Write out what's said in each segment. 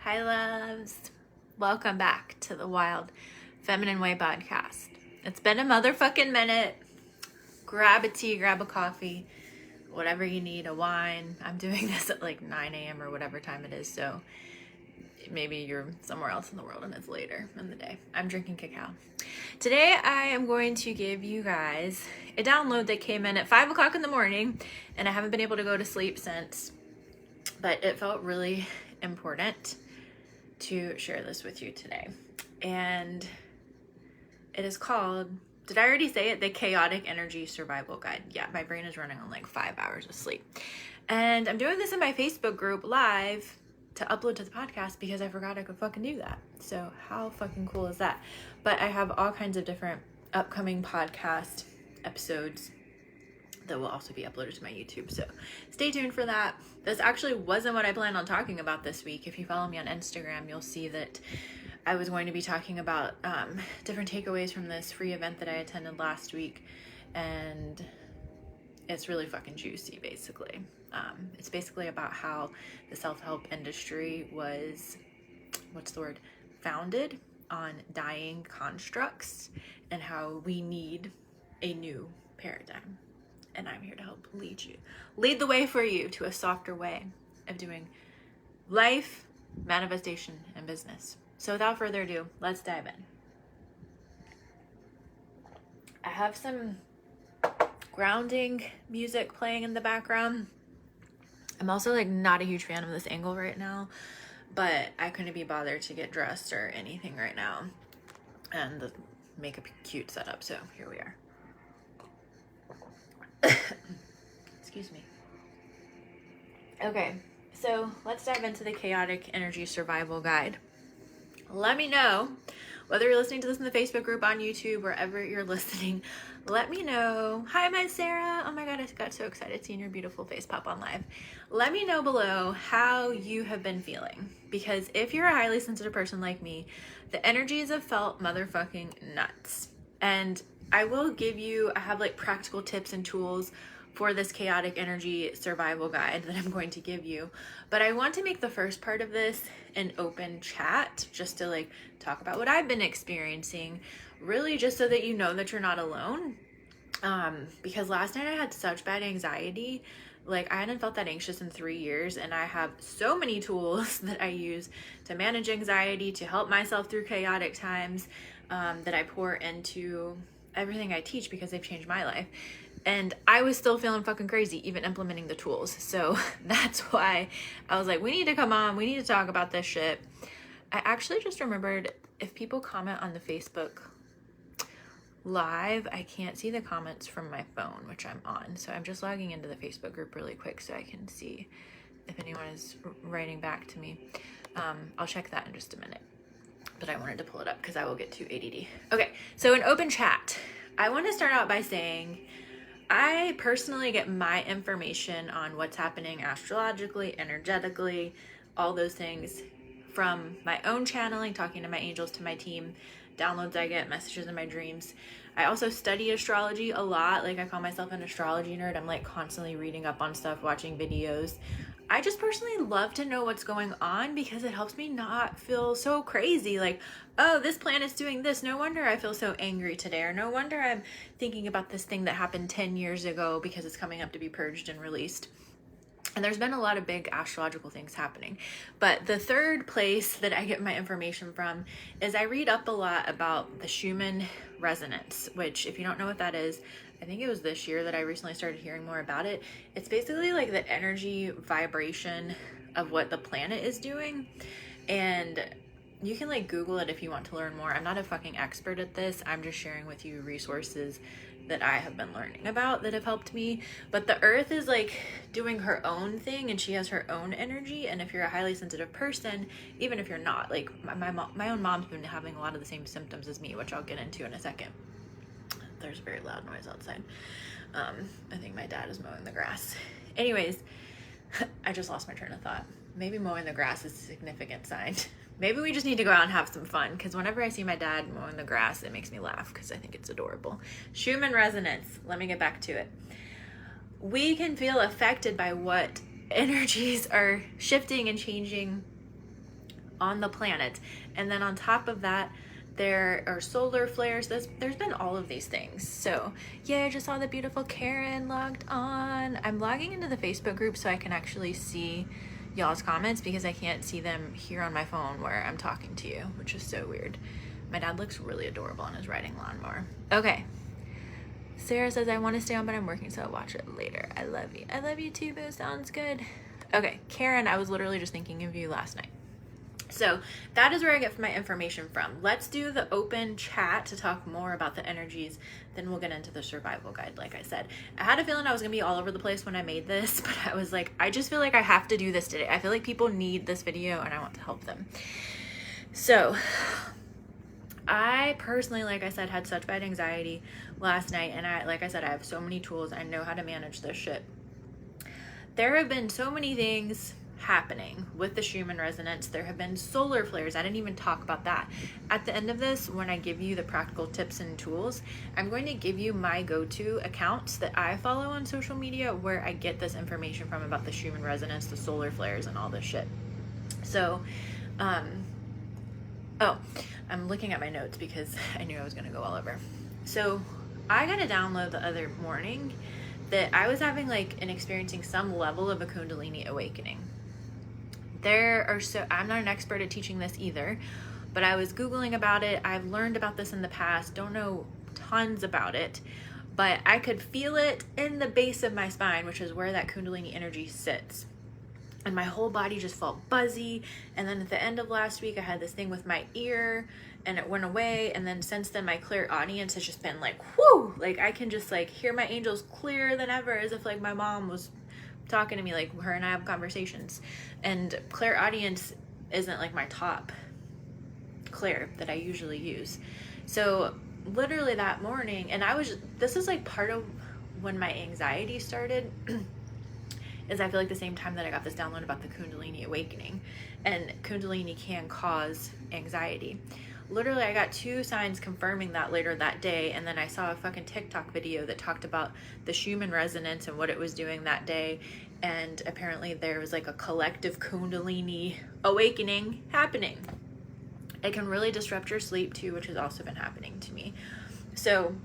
Hi, loves. Welcome back to the Wild Feminine Way podcast. It's been a motherfucking minute. Grab a tea, grab a coffee, whatever you need, a wine. I'm doing this at like 9 a.m. or whatever time it is, so maybe you're somewhere else in the world and it's later in the day. I'm drinking cacao. Today, I am going to give you guys a download that came in at 5 o'clock in the morning, and I haven't been able to go to sleep since, but it felt really important to share this with you today. And it is called, did I already say it? The Chaotic Energy Survival Guide. Yeah, my brain is running on like 5 hours of sleep. And I'm doing this in my Facebook group live to upload to the podcast because I forgot I could fucking do that. So how fucking cool is that? But I have all kinds of different upcoming podcast episodes that will also be uploaded to my YouTube. So stay tuned for that. This actually wasn't what I planned on talking about this week. If you follow me on Instagram, you'll see that I was going to be talking about different takeaways from this free event that I attended last week. And it's really fucking juicy, basically. It's basically about how the self-help industry was, founded on dying constructs and how we need a new paradigm. And I'm here to help lead the way for you to a softer way of doing life, manifestation, and business. So without further ado, let's dive in. I have some grounding music playing in the background. I'm also like not a huge fan of this angle right now, but I couldn't be bothered to get dressed or anything right now and make a cute setup. So here we are. Excuse me. Okay, so let's dive into the Chaotic Energy Survival Guide. Let me know whether you're listening to this in the Facebook group, on YouTube, wherever you're listening. Let me know. Hi, my Sarah. Oh my God, I got so excited seeing your beautiful face pop on live. Let me know below how you have been feeling, because if you're a highly sensitive person like me, the energies have felt motherfucking nuts. And I have like practical tips and tools for this chaotic energy survival guide that I'm going to give you. But I want to make the first part of this an open chat, just to like talk about what I've been experiencing, really just so that you know that you're not alone. Because last night I had such bad anxiety. Like I hadn't felt that anxious in 3 years, and I have so many tools that I use to manage anxiety, to help myself through chaotic times, that I pour into everything I teach because they've changed my life. And I was still feeling fucking crazy, even implementing the tools. So that's why I was like, we need to come on. We need to talk about this shit. I actually just remembered, if people comment on the Facebook live, I can't see the comments from my phone, which I'm on. So I'm just logging into the Facebook group really quick so I can see if anyone is writing back to me. I'll check that in just a minute. But I wanted to pull it up because I will get too ADD. Okay, so an open chat. I want to start out by saying I personally get my information on what's happening astrologically, energetically, all those things from my own channeling, talking to my angels, to my team, downloads I get, messages in my dreams. I also study astrology a lot. Like I call myself an astrology nerd. I'm like constantly reading up on stuff, watching videos. I just personally love to know what's going on because it helps me not feel so crazy. Like, oh, this planet's doing this. No wonder I feel so angry today. Or no wonder I'm thinking about this thing that happened 10 years ago because it's coming up to be purged and released. And there's been a lot of big astrological things happening. But the third place that I get my information from is I read up a lot about the Schumann resonance, which, if you don't know what that is, I think it was this year that I recently started hearing more about it. It's basically like the energy vibration of what the planet is doing. And you can like Google it if you want to learn more. I'm not a fucking expert at this. I'm just sharing with you resources that I have been learning about that have helped me. But the earth is like doing her own thing, and she has her own energy. And if you're a highly sensitive person, even if you're not, like my own mom's been having a lot of the same symptoms as me, which I'll get into in a second. There's a very loud noise outside. I think my dad is mowing the grass. Anyways, I just lost my train of thought. Maybe mowing the grass is a significant sign. Maybe we just need to go out and have some fun, because whenever I see my dad mowing the grass, it makes me laugh because I think it's adorable. Schumann resonance. Let me get back to it. We can feel affected by what energies are shifting and changing on the planet. And then on top of that, there are solar flares. There's been all of these things. So yeah, I just saw the beautiful Karen logged on. I'm logging into the Facebook group so I can actually see y'all's comments, because I can't see them here on my phone where I'm talking to you, which is so weird. My dad looks really adorable on his riding lawnmower. Okay. Sarah says, I want to stay on, but I'm working, so I'll watch it later. I love you. I love you too, boo. Sounds good. Okay, Karen, I was literally just thinking of you last night. So that is where I get my information from. Let's do the open chat to talk more about the energies. Then we'll get into the survival guide, like I said. I had a feeling I was going to be all over the place when I made this, but I was like, I just feel like I have to do this today. I feel like people need this video and I want to help them. So I personally, like I said, had such bad anxiety last night. And like I said, I have so many tools. I know how to manage this shit. There have been so many things happening with the Schumann resonance. There have been solar flares. I didn't even talk about that. At the end of this, when I give you the practical tips and tools, I'm going to give you my go-to accounts that I follow on social media where I get this information from about the Schumann resonance, the solar flares, and all this shit. So, oh, I'm looking at my notes because I knew I was going to go all over. So I got a download the other morning that I was having experiencing some level of a Kundalini awakening. I'm not an expert at teaching this either, but I was Googling about it. I've learned about this in the past, don't know tons about it, but I could feel it in the base of my spine, which is where that Kundalini energy sits. And my whole body just felt buzzy. And then at the end of last week, I had this thing with my ear and it went away. And then since then, my clairaudience has just been like, whoo, like I can just hear my angels clearer than ever, as if my mom was talking to me, like her and I have conversations. And clairaudience isn't my top clair that I usually use. So literally that morning, and this is part of when my anxiety started, is I feel like the same time that I got this download about the Kundalini awakening, and Kundalini can cause anxiety. Literally, I got 2 signs confirming that later that day, and then I saw a fucking TikTok video that talked about the Schumann resonance and what it was doing that day, and apparently there was a collective Kundalini awakening happening. It can really disrupt your sleep too, which has also been happening to me. So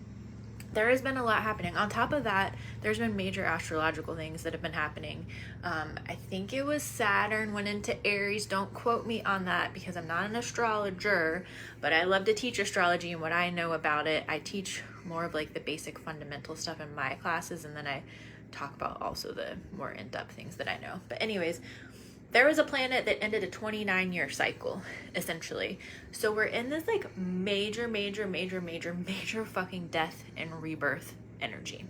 there has been a lot happening. On top of that, there's been major astrological things that have been happening. I think it was Saturn went into Aries. Don't quote me on that because I'm not an astrologer, but I love to teach astrology and what I know about it. I teach more of the basic fundamental stuff in my classes, and then I talk about also the more in-depth things that I know. But anyways, there was a planet that ended a 29-year cycle, essentially. So we're in this major fucking death and rebirth energy.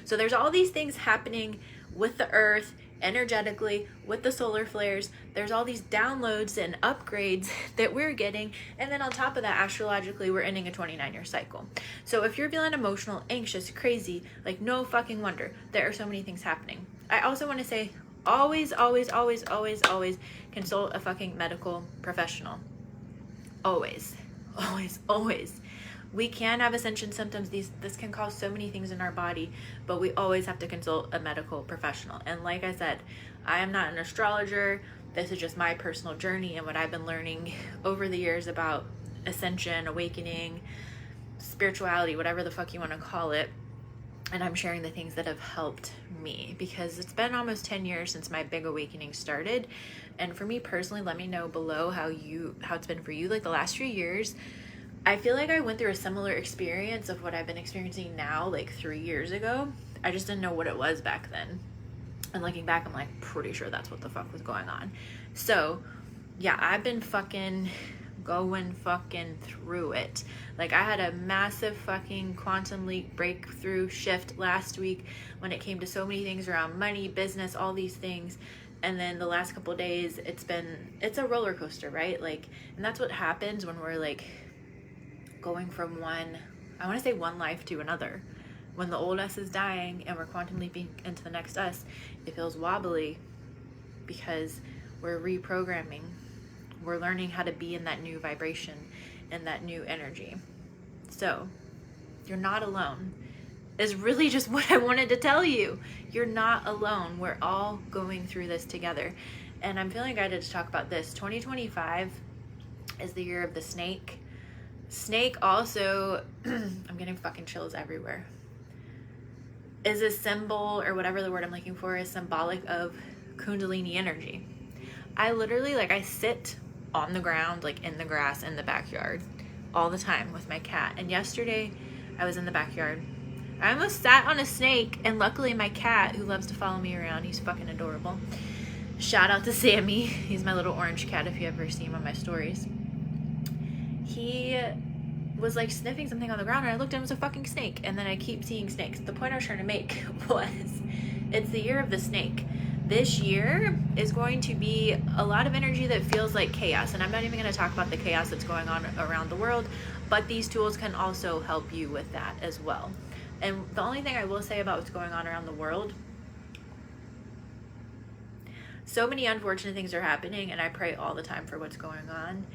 So there's all these things happening with the earth, energetically, with the solar flares. There's all these downloads and upgrades that we're getting. And then on top of that, astrologically, we're ending a 29-year cycle. So if you're feeling emotional, anxious, crazy, no fucking wonder. There are so many things happening. I also want to say, always consult a fucking medical professional. Always. We can have ascension symptoms. This can cause so many things in our body, but we always have to consult a medical professional. And like I said, I am not an astrologer. This is just my personal journey and what I've been learning over the years about ascension, awakening, spirituality, whatever the fuck you want to call it. And I'm sharing the things that have helped me, because it's been almost 10 years since my big awakening started. And for me personally, let me know below how it's been for you. The last few years, I feel like I went through a similar experience of what I've been experiencing now, 3 years ago. I just didn't know what it was back then. And looking back, I'm pretty sure that's what the fuck was going on. So yeah, I've been going through it. I had a massive fucking quantum leap breakthrough shift last week when it came to so many things around money, business, all these things. And then the last couple of days, it's a roller coaster, right? And that's what happens when we're going from one life to another. When the old us is dying and we're quantum leaping into the next us, it feels wobbly because we're reprogramming. We're learning how to be in that new vibration and that new energy. So you're not alone is really just what I wanted to tell you. You're not alone. We're all going through this together. And I'm feeling guided to talk about this. 2025 is the year of the snake. Snake also, I'm getting fucking chills everywhere, is a symbol, or whatever the word I'm looking for is, symbolic of Kundalini energy. I literally, like, I sit on the ground, like in the grass in the backyard all the time with my cat. And yesterday I was in the backyard. I almost sat on a snake, and luckily my cat, who loves to follow me around, he's fucking adorable. Shout out to Sammy. He's my little orange cat if you ever see him on my stories. He was like sniffing something on the ground, and I looked and it was a fucking snake. And then I keep seeing snakes. The point I was trying to make was, it's the year of the snake. This year is going to be a lot of energy that feels like chaos. And I'm not even going to talk about the chaos that's going on around the world, but these tools can also help you with that as well. And the only thing I will say about what's going on around the world, so many unfortunate things are happening, and I pray all the time for what's going on.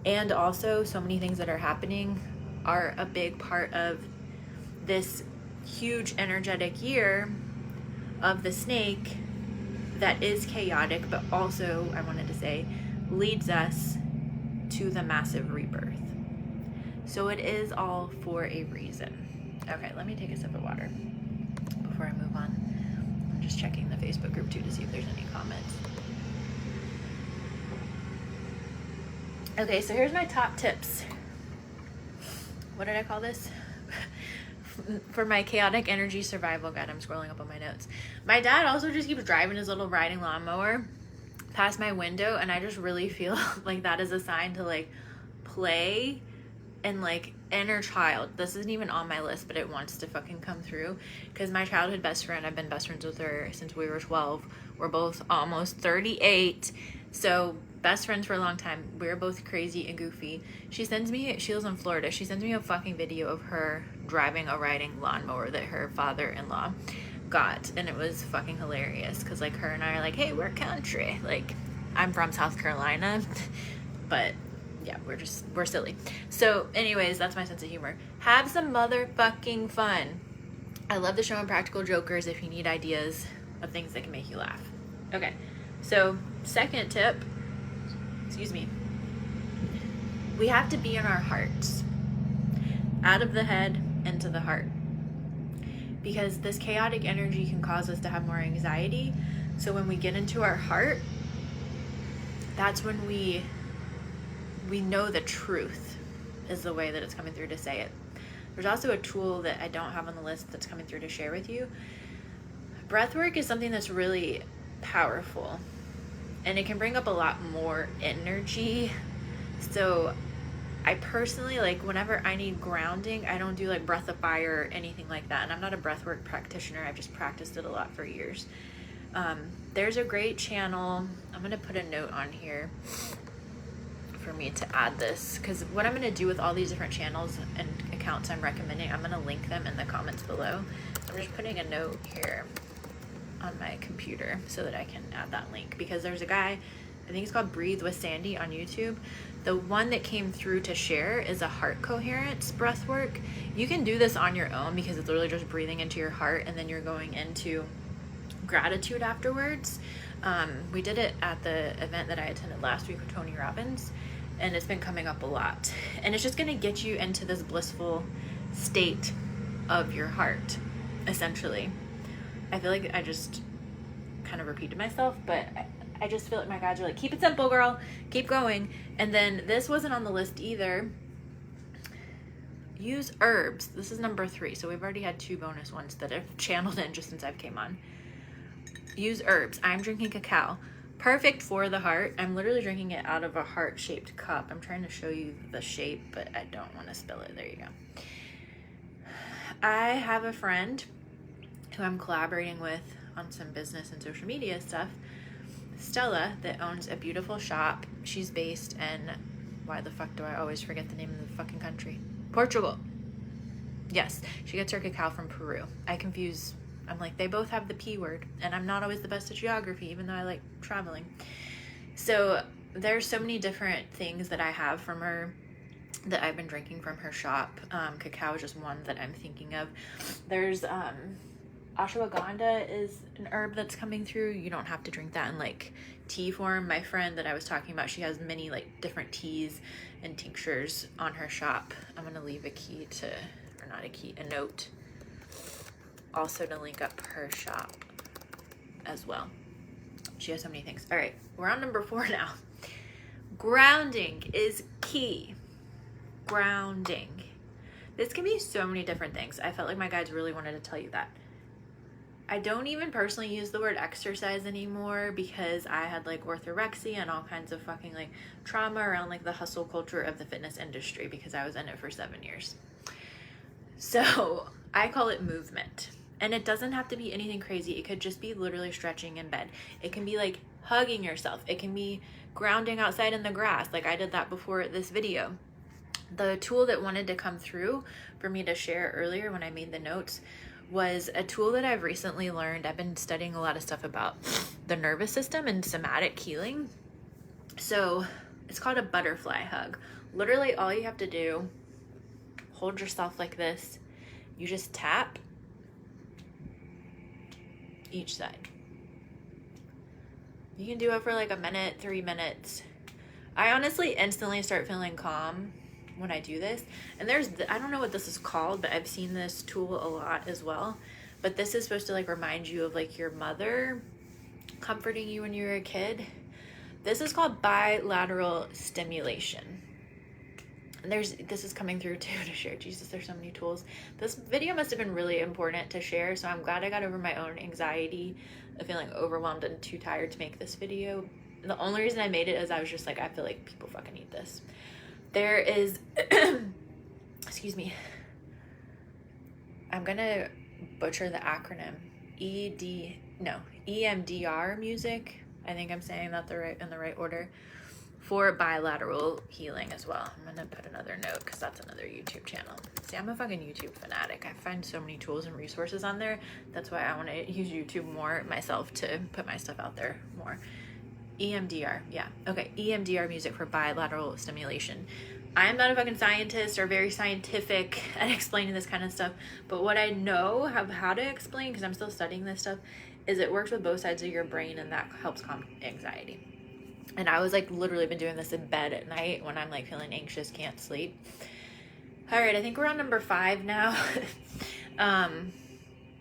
And also, so many things that are happening are a big part of this huge energetic year of the snake that is chaotic, but also, I wanted to say, leads us to the massive rebirth. So it is all for a reason. Okay, let me take a sip of water before I move on. I'm just checking the Facebook group too to see if there's any comments. Okay, so here's my top tips. What did I call this? For my chaotic energy survival guide. I'm scrolling up on my notes. My dad also just keeps driving his little riding lawnmower past my window, and I just really feel like that is a sign to like play and like inner child. This isn't even on my list, but it wants to fucking come through, because my childhood best friend, I've been best friends with her since we were 12. We're both almost 38, so best friends for a long time. We're both crazy and goofy. She lives in Florida. She sends me a fucking video of her driving a riding lawnmower that her father-in-law got, and it was fucking hilarious, because like her and I are like, hey, we're country. Like, I'm from South Carolina, but yeah, we're silly. So anyways, that's my sense of humor. Have some motherfucking fun. I love the show Impractical Jokers if you need ideas of things that can make you laugh. Okay, so second tip, excuse me, we have to be in our hearts, out of the head into the heart, because this chaotic energy can cause us to have more anxiety. So when we get into our heart, that's when we know the truth, is the way that it's coming through to say it. There's also a tool that I don't have on the list that's coming through to share with you. Breathwork is something that's really powerful, and it can bring up a lot more energy. So I personally, like, whenever I need grounding, I don't do like breath of fire or anything like that. And I'm not a breathwork practitioner. I've just practiced it a lot for years. There's a great channel. I'm going to put a note on here for me to add this, because what I'm going to do with all these different channels and accounts I'm recommending, I'm going to link them in the comments below. So I'm just putting a note here on my computer so that I can add that link, because there's a guy, I think it's called Breathe with Sandy on YouTube. The one that came through to share is a heart coherence breath work. You can do this on your own, because it's literally just breathing into your heart, and then you're going into gratitude afterwards. We did it at the event that I attended last week with Tony Robbins, and it's been coming up a lot. And it's just going to get you into this blissful state of your heart, essentially. I feel like I just kind of repeated myself, but I just feel like my guides are like, keep it simple, girl, keep going. And then this wasn't on the list either. Use herbs. This is number 3. So we've already had 2 bonus ones that I've channeled in just since I've came on. Use herbs. I'm drinking cacao. Perfect for the heart. I'm literally drinking it out of a heart-shaped cup. I'm trying to show you the shape, but I don't want to spill it. There you go. I have a friend who I'm collaborating with on some business and social media stuff, Stella, that owns a beautiful shop. She's based in, why the fuck do I always forget the name of the fucking country? Portugal. Yes, she gets her cacao from Peru. I'm like, they both have the P word, and I'm not always the best at geography, even though I like traveling. So there's so many different things that I have from her that I've been drinking from her shop. Cacao is just one that I'm thinking of. There's ashwagandha is an herb that's coming through. You don't have to drink that in like tea form. My friend that I was talking about, she has many like different teas and tinctures on her shop. I'm gonna leave a key to, or not a key, a note also to link up her shop as well. She has so many things. All right, we're on number 4 now. Grounding is key. Grounding. This can be so many different things. I felt like my guides really wanted to tell you that. I don't even personally use the word exercise anymore because I had like orthorexia and all kinds of fucking like trauma around like the hustle culture of the fitness industry because I was in it for 7 years. So I call it movement. And it doesn't have to be anything crazy. It could just be literally stretching in bed. It can be like hugging yourself. It can be grounding outside in the grass. Like I did that before this video. The tool that wanted to come through for me to share earlier when I made the notes was a tool that I've recently learned. I've been studying a lot of stuff about the nervous system and somatic healing. So it's called a butterfly hug. Literally all you have to do, hold yourself like this. You just tap each side. You can do it for like a minute, 3 minutes. I honestly instantly start feeling calm when I do this. And I don't know what this is called, but I've seen this tool a lot as well. But this is supposed to like remind you of like your mother comforting you when you were a kid. This is called bilateral stimulation. And this is coming through too to share. Jesus, there's so many tools. This video must have been really important to share. So I'm glad I got over my own anxiety of feeling overwhelmed and too tired to make this video. And the only reason I made it is I was just like, I feel like people fucking need this. There is, excuse me, I'm gonna butcher the acronym, EMDR music. I think I'm saying that in the right order. For bilateral healing as well. I'm gonna put another note because that's another YouTube channel. See, I'm a fucking YouTube fanatic. I find so many tools and resources on there. That's why I want to use YouTube more myself to put my stuff out there more. EMDR, yeah. Okay, EMDR music for bilateral stimulation. I am not a fucking scientist or very scientific at explaining this kind of stuff, but what I know how to explain, because I'm still studying this stuff, is it works with both sides of your brain and that helps calm anxiety. And I was like literally been doing this in bed at night when I'm like feeling anxious, can't sleep. All right, I think we're on number 5 now. And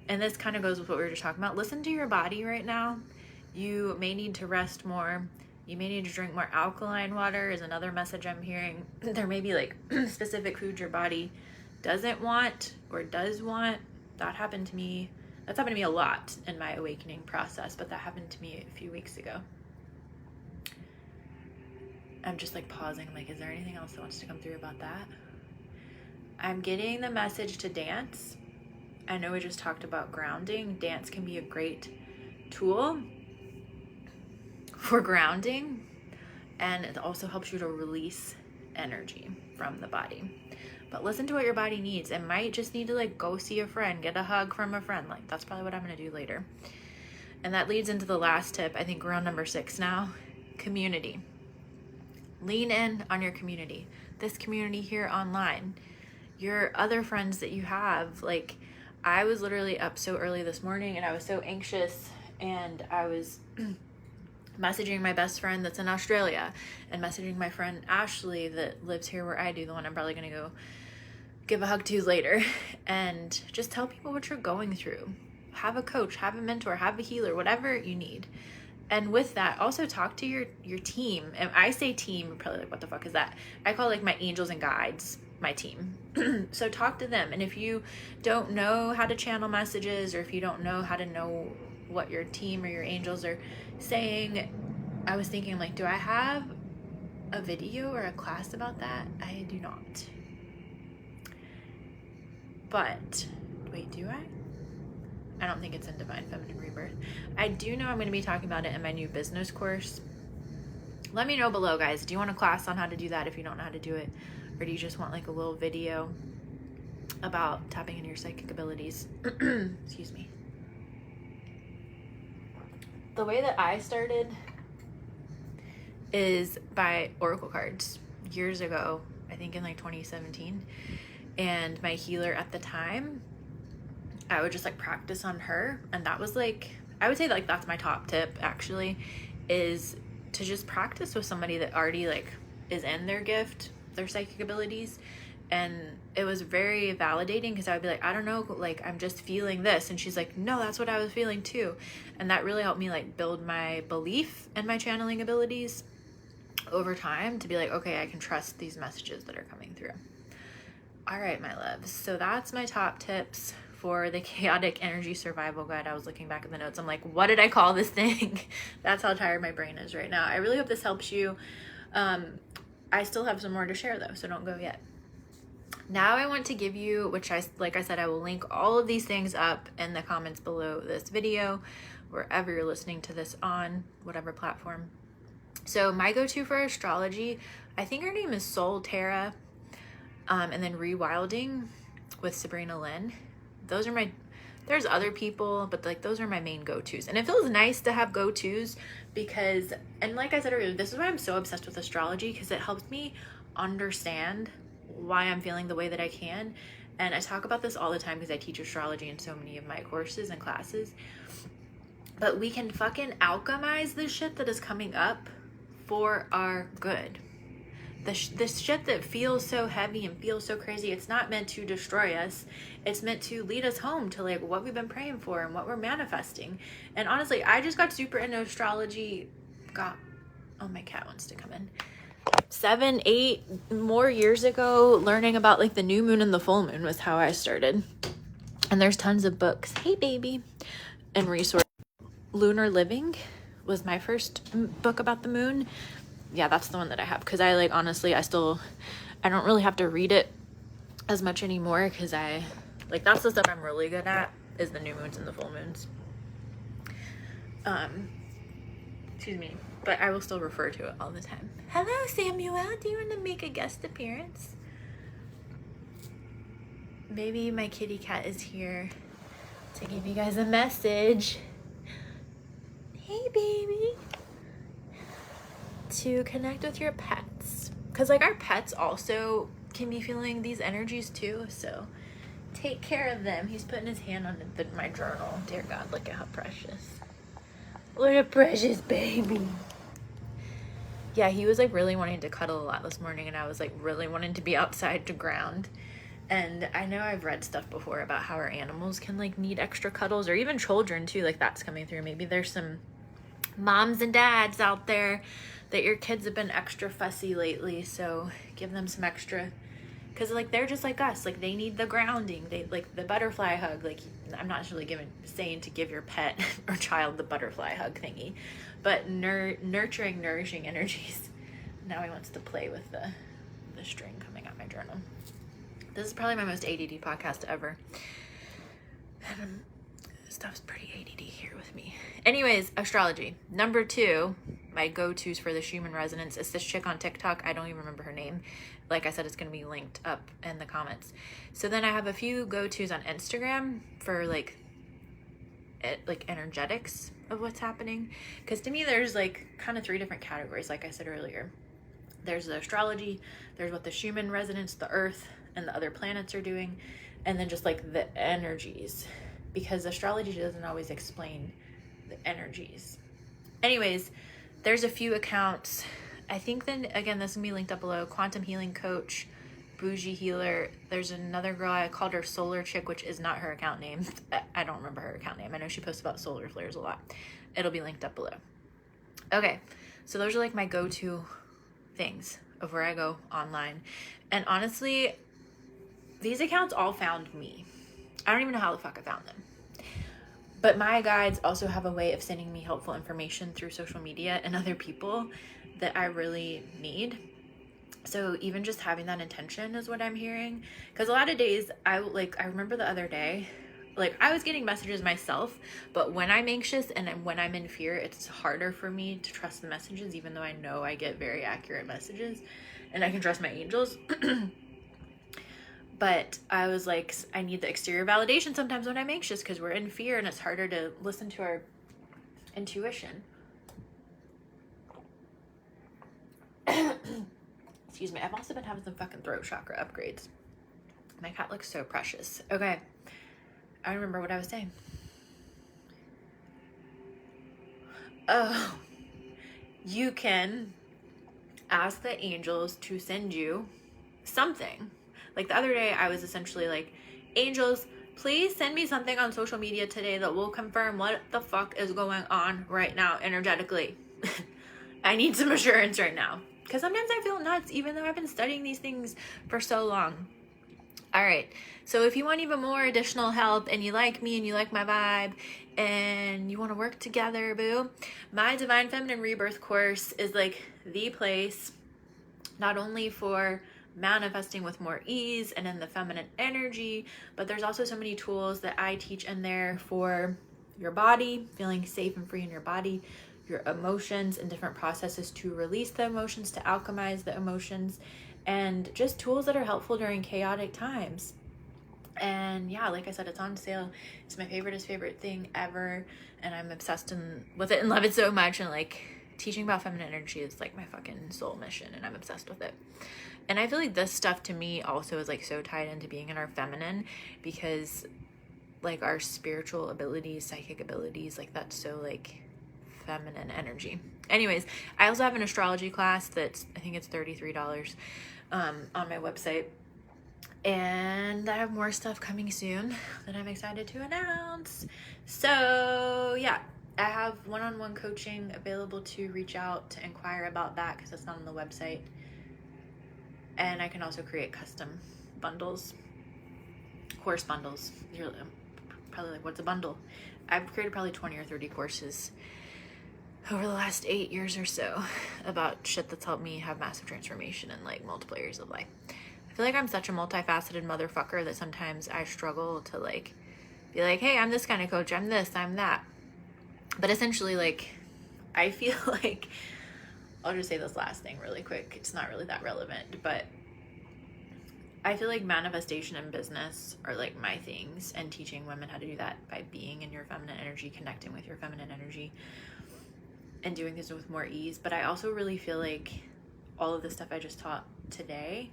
this kind of goes with what we were just talking about. Listen to your body right now. You may need to rest more. You may need to drink more alkaline water is another message I'm hearing. There may be like specific foods your body doesn't want or does want. That happened to me. That's happened to me a lot in my awakening process, but that happened to me a few weeks ago. I'm just like pausing, like, is there anything else that wants to come through about that? I'm getting the message to dance. I know we just talked about grounding. Dance can be a great tool for grounding, and it also helps you to release energy from the body. But listen to what your body needs. It might just need to like go see a friend, get a hug from a friend. Like that's probably what I'm gonna do later. And that leads into the last tip. I think we're on number 6 now. Community. Lean in on your community. This community here online. Your other friends that you have. Like I was literally up so early this morning and I was so anxious, and I was messaging my best friend that's in Australia and messaging my friend Ashley that lives here where I do, the one I'm probably gonna go give a hug to later, and just tell people what you're going through. Have a coach, have a mentor, have a healer, whatever you need. And with that, also talk to your team. And I say team, you're probably like, what the fuck is that? I call like my angels and guides my team. So talk to them. And if you don't know how to channel messages, or if you don't know how to know what your team or your angels are saying, I was thinking like, do I have a video or a class about that? I do not. But wait, do I? I don't think it's in Divine Feminine Rebirth. I do know I'm going to be talking about it in my new business course. Let me know below, guys. Do you want a class on how to do that if you don't know how to do it? Or do you just want like a little video about tapping into your psychic abilities? Excuse me. The way that I started is by oracle cards years ago, I think in like 2017. And my healer at the time I would just like practice on her. And that was like, I would say like that's my top tip actually, is to just practice with somebody that already like is in their gift, their psychic abilities. And it was very validating because I would be like, I don't know, like I'm just feeling this. And she's like, no, that's what I was feeling too. And that really helped me like build my belief in my channeling abilities over time to be like, okay, I can trust these messages that are coming through. All right, my loves. So that's my top tips for the chaotic energy survival guide. I was looking back at the notes. I'm like, what did I call this thing? That's how tired my brain is right now. I really hope this helps you. I still have some more to share though, so don't go yet. Now I want to give you, which like I said, I will link all of these things up in the comments below this video, wherever you're listening to this on, whatever platform. So my go-to for astrology, I think her name is Soul Tara, and then Rewilding with Sabrina Lynn. Those are there's other people, but like those are my main go-tos. And it feels nice to have go-tos because, and like I said earlier, this is why I'm so obsessed with astrology, because it helps me understand why I'm feeling the way that I can. And I talk about this all the time because I teach astrology in so many of my courses and classes. But we can fucking alchemize the shit that is coming up for our good. This shit that feels so heavy and feels so crazy, it's not meant to destroy us. It's meant to lead us home to like what we've been praying for and what we're manifesting. And honestly, I just got super into astrology. Oh, my cat wants to come in. 7, 8 more years ago, learning about like the new moon and the full moon was how I started. And there's tons of books. Hey, baby. And resources. Lunar Living was my first book about the moon. Yeah, that's the one that I have, because I like, honestly, I don't really have to read it as much anymore, because that's the stuff I'm really good at, is the new moons and the full moons. Excuse me, but I will still refer to it all the time. Hello, Samuel, do you want to make a guest appearance? Maybe my kitty cat is here to give you guys a message. Hey, baby. To connect with your pets, because like our pets also can be feeling these energies too, so take care of them. He's putting his hand on my journal. Dear God, look at how precious. What a precious baby. Yeah, he was like really wanting to cuddle a lot this morning, and I was like really wanting to be outside to ground. And I know I've read stuff before about how our animals can like need extra cuddles, or even children too, like that's coming through. Maybe there's some moms and dads out there that your kids have been extra fussy lately, so give them some extra, because like they're just like us, like they need the grounding, they like the butterfly hug. Like I'm not really saying to give your pet or child the butterfly hug thingy, but nurturing, nourishing energies. Now he wants to play with the string coming out my journal. This is probably my most ADD podcast ever. Stuff's pretty ADD here with me. Anyways, astrology. Number 2, my go-tos for the Schumann resonance is this chick on TikTok. I don't even remember her name. Like I said, it's going to be linked up in the comments. So then I have a few go-tos on Instagram for like energetics of what's happening. Because to me, there's like kind of 3 different categories, like I said earlier. There's the astrology, there's what the Schumann resonance, the earth, and the other planets are doing, and then just like the energies, because astrology doesn't always explain the energies. Anyways, there's a few accounts. I think then again, this will be linked up below. Quantum Healing Coach, Bougie Healer. There's another girl, I called her Solar Chick, which is not her account name. I don't remember her account name. I know she posts about solar flares a lot. It'll be linked up below. Okay, so those are like my go-to things of where I go online. And honestly, these accounts all found me. I don't even know how the fuck I found them. But my guides also have a way of sending me helpful information through social media and other people that I really need. So even just having that intention is what I'm hearing. Because a lot of days, I remember the other day, like I was getting messages myself, but when I'm anxious and when I'm in fear, it's harder for me to trust the messages, even though I know I get very accurate messages and I can trust my angels. But I was like, I need the exterior validation sometimes when I'm anxious, because we're in fear and it's harder to listen to our intuition. Excuse me. I've also been having some fucking throat chakra upgrades. My cat looks so precious. Okay. I remember what I was saying. Oh, you can ask the angels to send you something. Like the other day, I was essentially like, angels, please send me something on social media today that will confirm what the fuck is going on right now energetically. I need some assurance right now. Because sometimes I feel nuts, even though I've been studying these things for so long. All right, so if you want even more additional help and you like me and you like my vibe and you want to work together, boo, my Divine Feminine Rebirth course is like the place, not only for manifesting with more ease and in the feminine energy, but there's also so many tools that I teach in there for your body, feeling safe and free in your body, your emotions and different processes to release the emotions, to alchemize the emotions, and just tools that are helpful during chaotic times. And yeah, like I said, it's on sale. It's my favorite thing ever, and I'm obsessed with it and love it so much. And like, teaching about feminine energy is like my fucking soul mission, and I'm obsessed with it. And I feel like this stuff to me also is like so tied into being in our feminine, because like our spiritual abilities, psychic abilities, like that's so like feminine energy. Anyways, I also have an astrology class that's, I think it's $33 on my website. And I have more stuff coming soon that I'm excited to announce. So yeah, I have one-on-one coaching available to reach out to inquire about that, because it's not on the website. And I can also create custom bundles, course bundles. You're probably like, what's a bundle? I've created probably 20 or 30 courses over the last 8 years or so about shit that's helped me have massive transformation in like multiple areas of life. I feel like I'm such a multifaceted motherfucker that sometimes I struggle to like be like, hey, I'm this kind of coach, I'm this, I'm that. But essentially, like, I feel like, I'll just say this last thing really quick. It's not really that relevant, but I feel like manifestation and business are like my things, and teaching women how to do that by being in your feminine energy, connecting with your feminine energy, and doing this with more ease. But I also really feel like all of the stuff I just taught today,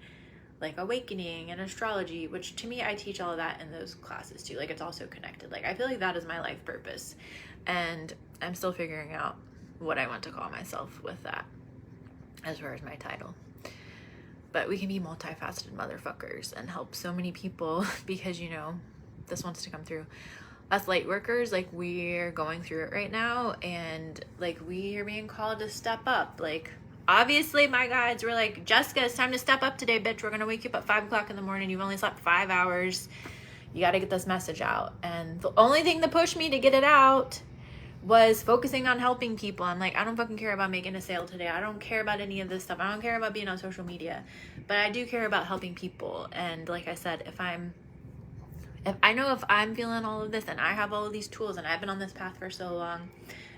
like awakening and astrology, which to me, I teach all of that in those classes too. Like, it's also connected. Like, I feel like that is my life purpose, and I'm still figuring out what I want to call myself with that as far as my title. But we can be multifaceted motherfuckers and help so many people, because, you know, this wants to come through. Us light workers, like, we're going through it right now, and like, we are being called to step up. Like, obviously my guides were like, Jessica, it's time to step up today, bitch. We're gonna wake you up at 5 o'clock in the morning. You've only slept 5 hours. You got to get this message out. And the only thing that pushed me to get it out was focusing on helping people. I'm like, I don't fucking care about making a sale today. I don't care about any of this stuff. I don't care about being on social media, but I do care about helping people. And like I said, if I'm feeling all of this, and I have all of these tools, and I've been on this path for so long,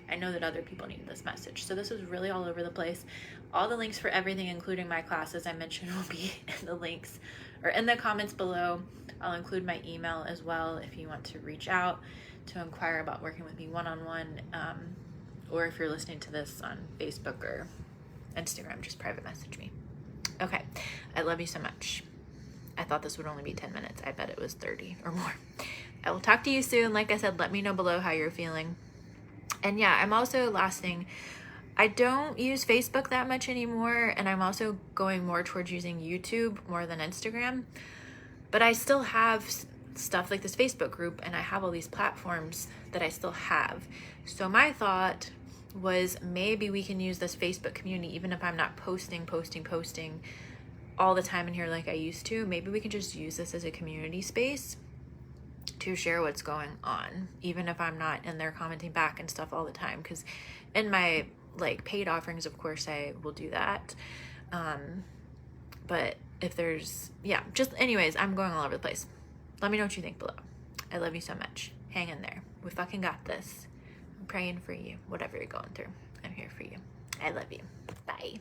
I know that other people need this message. So this was really all over the place. All the links for everything, including my classes I mentioned, will be in the links or in the comments below. I'll include my email as well if you want to reach out to inquire about working with me one-on-one, or if you're listening to this on Facebook or Instagram, just private message me. Okay, I love you so much. I thought this would only be 10 minutes. I bet it was 30 or more. I will talk to you soon. Like I said, let me know below how you're feeling. And yeah, I'm also, last thing, I don't use Facebook that much anymore, and I'm also going more towards using YouTube more than Instagram. But I still have stuff like this Facebook group, and I have all these platforms that I still have. So my thought was, maybe we can use this Facebook community, even if I'm not posting all the time in here like I used to. Maybe we can just use this as a community space to share what's going on, even if I'm not in there commenting back and stuff all the time. Because in my like paid offerings, of course, I will do that. But if there's, yeah, just anyways, I'm going all over the place. Let me know what you think below. I love you so much. Hang in there. We fucking got this. I'm praying for you. Whatever you're going through, I'm here for you. I love you. Bye.